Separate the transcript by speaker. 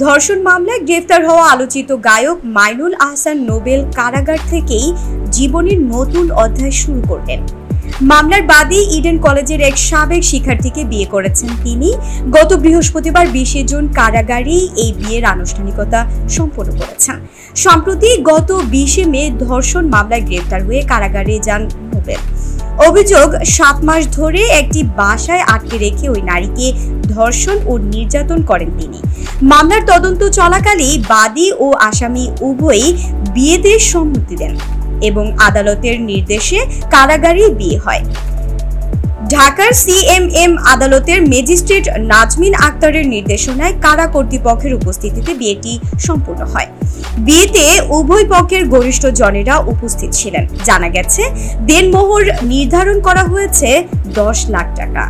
Speaker 1: ধর্ষণ মামলায় গ্রেফতার হওয়া আলোচিত গায়ক মাইনুল আহসান নোবেল কারাগার থেকেই জীবনের নতুন অধ্যায় শুরু করলেন। মামলার বাদী ইডেন কলেজের এক সাবেক শিক্ষার্থীকে বিয়ে করেছেন তিনি। গত বৃহস্পতিবার 20 জুন কারাগারেই এই বিয়ের আনুষ্ঠানিকতা সম্পন্ন করেছেন। সম্প্রতি গত 20 মে ধর্ষণ মামলায় গ্রেফতার হয়ে কারাগারে যান নোবেল। অভিযোগ, 7 মাস ধরে একটি বাসায় আটকে রেখে ওই নারীকে ধর্ষণ ও নির্যাতন করেন তিনি। মামলার তদন্ত চলাকালে বাদী ও আসামি উভয়ই বিয়েতে সম্মতি দেন এবং আদালতের নির্দেশে কারাগারেই বিয়ে হয়। ঢাকার সিএমএম আদালতের ম্যাজিস্ট্রেট নাজমিন আক্তারের নির্দেশনায় কারা কর্তৃপক্ষের উপস্থিতিতে বিয়েটি সম্পূর্ণ হয়। বিয়েতে উভয় পক্ষের ঘনিষ্ঠ জনেরা উপস্থিত ছিলেন। জানা গেছে, দেনমোহর নির্ধারণ করা হয়েছে 10 লাখ টাকা।